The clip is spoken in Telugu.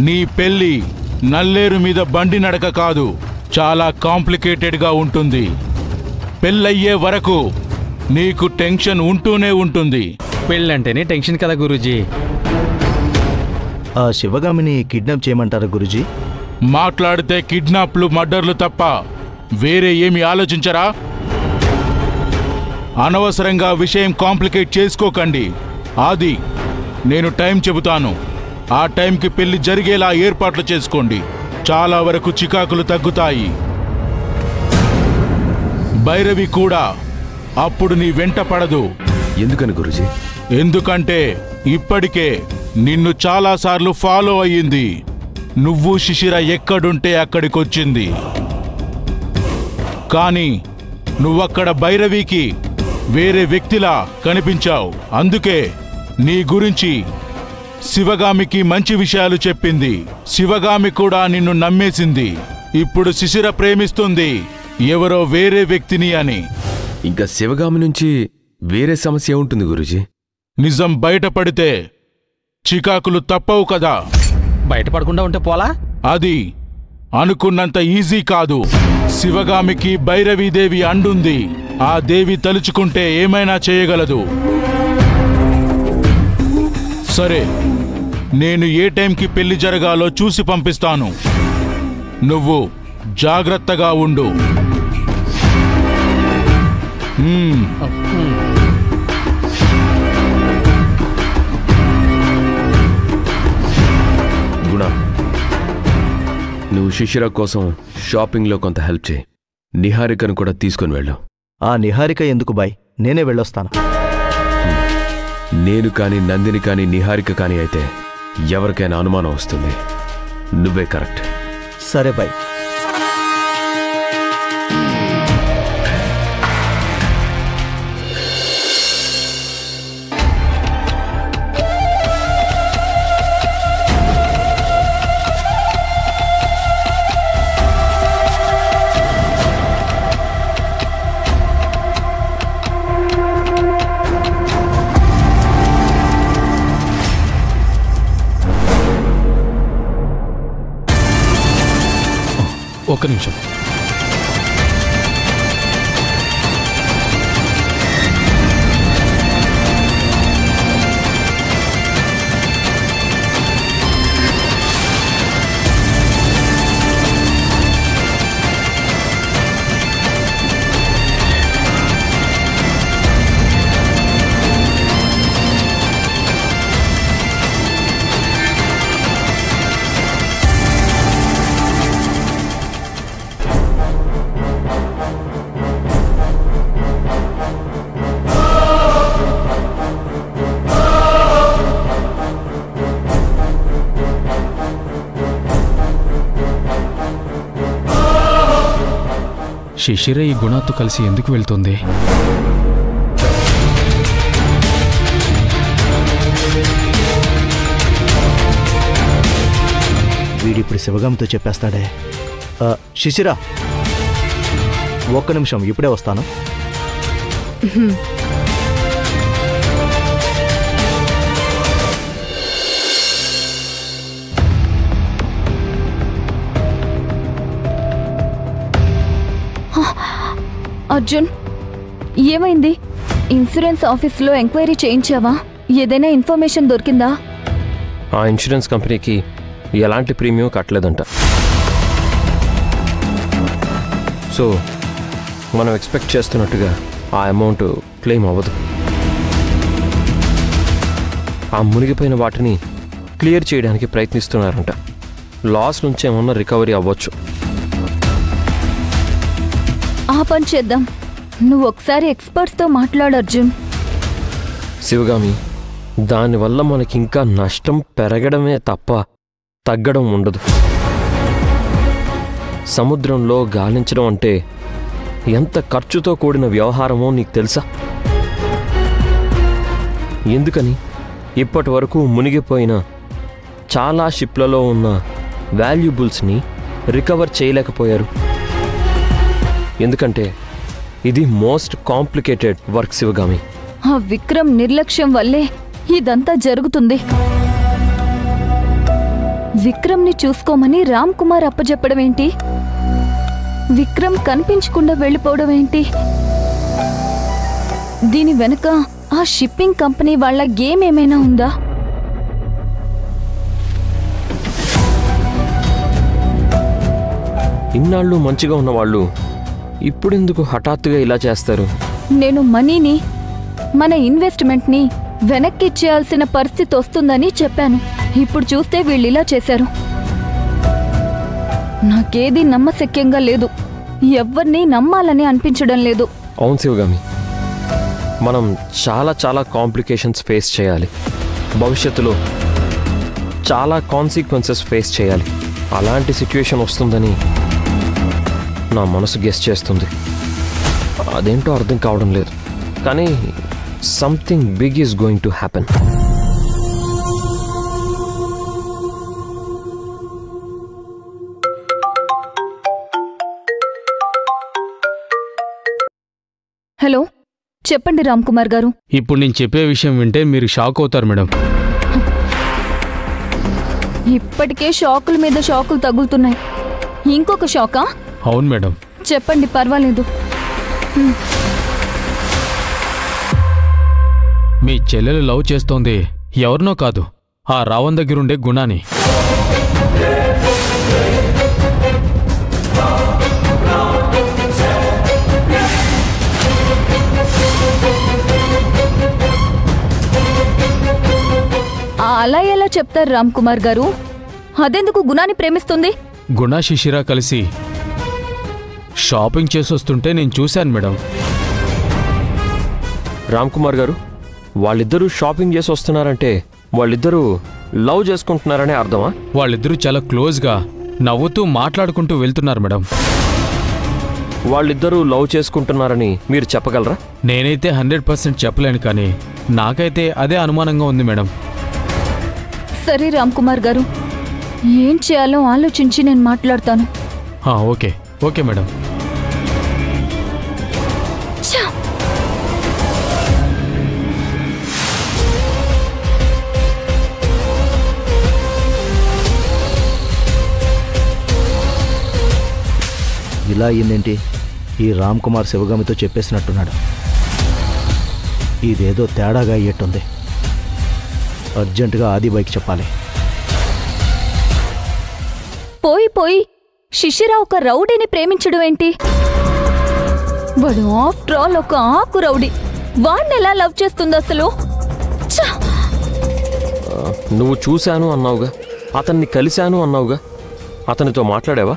నీ పెళ్లి నల్లేరు మీద బండి నడక కాదు, చాలా కాంప్లికేటెడ్గా ఉంటుంది. పెళ్ళయ్యే వరకు నీకు టెన్షన్ ఉంటూనే ఉంటుంది. పెళ్ళంటేనే టెన్షన్ కదా గురూజీ. ఆ శివగామిని కిడ్నాప్ చేయమంటారా గురూజీ? మాట్లాడితే కిడ్నాప్లు మర్డర్లు తప్ప వేరే ఏమి ఆలోచించరా? అనవసరంగా విషయం కాంప్లికేట్ చేసుకోకండి. ఆది, నేను టైం చెబుతాను, ఆ టైంకి పెళ్లి జరిగేలా ఏర్పాట్లు చేసుకోండి. చాలా వరకు చికాకులు తగ్గుతాయి. భైరవి కూడా అప్పుడు నీ వెంట పడదు. ఎందుకని గురూజీ? ఎందుకంటే ఇప్పటికే నిన్ను చాలాసార్లు ఫాలో అయ్యింది. నువ్వు శిశిర ఎక్కడుంటే అక్కడికొచ్చింది. కానీ నువ్వక్కడ భైరవికి వేరే వ్యక్తిలా కనిపించావు. అందుకే నీ గురించి శివగామికి మంచి విషయాలు చెప్పింది. శివగామి కూడా నిన్ను నమ్మేసింది. ఇప్పుడు శిశిర ప్రేమిస్తుంది ఎవరో వేరే వ్యక్తిని అని. ఇంకా శివగామి నుంచి వేరే సమస్య ఉంటుంది గురూజీ. నిజం బయటపడితే చికాకులు తప్పవు కదా. బయటపడకుండా ఉంటే పోలా? అది అనుకున్నంత ఈజీ కాదు. శివగామికి భైరవీదేవి అండుంది. ఆ దేవి తలుచుకుంటే ఏమైనా చేయగలదు. సరే, నేను ఏ టైంకి పెళ్లి జరగాలో చూసి పంపిస్తాను. నువ్వు జాగ్రత్తగా ఉండు. గుణ, నువ్వు శిశిర కోసం షాపింగ్లో కొంత హెల్ప్ చేయి. నిహారికను కూడా తీసుకుని వెళ్ళు. ఆ నిహారిక ఎందుకు బాయ్, నేనే వెళ్ళొస్తాను. నేను కానీ నందిని కానీ నిహారిక కానీ అయితే ఎవరికైనా అనుమానం వస్తుంది. నువ్వే కరెక్ట్. సరే బాయ్. ఒక్క నిమిషం. శిశిర ఈ గుణతో కలిసి ఎందుకు వెళ్తుంది? వీడిప్పుడు శివగామితో చెప్పేస్తాడే. శిశిర, ఒక్క నిమిషం, ఇప్పుడే వస్తాను. అర్జున్, ఏమైంది? ఇన్సూరెన్స్ ఆఫీస్లో ఎంక్వైరీ చేయించావా? ఏదైనా ఇన్ఫర్మేషన్ దొరికిందా? ఆ ఇన్సూరెన్స్ కంపెనీకి ఎలాంటి ప్రీమియం కట్టలేదంట. సో మనం ఎక్స్పెక్ట్ చేస్తున్నట్టుగా ఆ అమౌంట్ క్లెయిమ్ అవ్వదు. ఆ మునిగిపోయిన వాటిని క్లియర్ చేయడానికి ప్రయత్నిస్తున్నారంట. లాస్ నుంచి ఏమన్నా రికవరీ అవ్వచ్చు. ఆ పని చేద్దాం. నువ్వు ఒకసారి ఎక్స్పర్ట్స్తో మాట్లాడు అర్జున్. శివగామి, దానివల్ల మనకి ఇంకా నష్టం పెరగడమే తప్ప తగ్గడం ఉండదు. సముద్రంలో గాలించడం అంటే ఎంత ఖర్చుతో కూడిన వ్యవహారమో నీకు తెలుసా? ఎందుకని ఇప్పటి వరకు మునిగిపోయిన చాలా షిప్లలో ఉన్న వాల్యుబుల్స్ని రికవర్ చేయలేకపోయారు. ఎందుకంటే ఇది మోస్ట్ కాంప్లికేటెడ్ వర్క్ శివగామి. ఆ విక్రమ్ నిర్లక్ష్యం వల్లే ఇదంతా జరుగుతుంది. విక్రమ్ని చూసుకోమని రామ్ కుమార్ అప్పచెప్పడం ఏంటి? విక్రమ్ కనిపించకుండా వెళ్ళిపోవడం ఏంటి? దీని వెనుక ఆ షిప్పింగ్ కంపెనీ వాళ్ళ గేమ్ ఏమైనా ఉందా? ఇన్నాళ్ళు మంచిగా ఉన్నవాళ్ళు ఇప్పుడెందుకు హఠాత్తుగా ఇలా చేస్తారు? నేను మనీని, మన ఇన్వెస్ట్మెంట్ని వెనక్కి ఇచ్చేయాల్సిన పరిస్థితి వస్తుందని చెప్పాను. ఇప్పుడు చూస్తే వీళ్ళు ఇలా చేశారు. నాకేది నమ్మశక్యంగా లేదు. ఎవ్వరినీ నమ్మాలని అనిపించడం లేదు. అవును శివగామి, మనం చాలా చాలా కాంప్లికేషన్స్ ఫేస్ చేయాలి. భవిష్యత్తులో చాలా కాన్సిక్వెన్సెస్ ఫేస్ చేయాలి. అలాంటి సిచ్యువేషన్ వస్తుందని నా మనసు గెస్ చేస్తుంది. అదేంటో అర్థం కావడం లేదు, కానీ something big is going to happen. Hello, చెప్పండి రామ్ కుమార్ గారు. ఇప్పుడు నేను చెప్పే విషయం వింటే మీరు షాక్ అవుతారు మేడం. ఇప్పటికే షాకుల మీద షాకులు తగులుతున్నాయి. ఇంకొక షాకా? అవును మేడం. చెప్పండి, పర్వాలేదు. మీ చెల్లెలు లవ్ చేస్తోంది ఎవరినో కాదు, ఆ రావణ్ దగ్గరుండే గుణాని. అలా ఎలా చెప్తారు రామ్ కుమార్ గారు? అదెందుకు గుణాన్ని ప్రేమిస్తుంది? గుణ శిశిర కలిసి షాపింగ్ చేసొస్తుంటే నేను చూశాను మేడం. రామ్ కుమార్ గారు, వాళ్ళిద్దరూ షాపింగ్ చేసి వస్తున్నారంటే వాళ్ళిద్దరూ లవ్ చేసుకుంటున్నారనే అర్థమా? వాళ్ళిద్దరూ చాలా క్లోజ్గా నవ్వుతూ మాట్లాడుకుంటూ వెళ్తున్నారు మేడం. వాళ్ళిద్దరూ లవ్ చేసుకుంటున్నారని మీరు చెప్పగలరా? నేనైతే 100% చెప్పలేను, కానీ నాకైతే అదే అనుమానంగా ఉంది మేడం. సరే రామ్ కుమార్ గారు, ఏం చేయాలో ఆలోచించి నేను మాట్లాడతాను. Okay okay madam. ఇలా అయ్యిందేంటి? ఈ రామ్ కుమార్ శివగామితో చెప్పేసినట్టున్నాడు. ఇదేదో తేడాగా అయ్యేట్టుంది. అర్జెంటుగా ఆది బైక్ చెప్పాలి. పోయి శిశిర ఒక రౌడీని ప్రేమించడం ఏంటి? వాడు ఆఫ్టర్ ఆల్ ఒక ఆకు రౌడీ. వాడిని ఎలా లవ్ చేస్తుంది అసలు? నువ్వు చూశాను అన్నావుగా, అతన్ని కలిశాను అన్నావుగా, అతనితో మాట్లాడావా?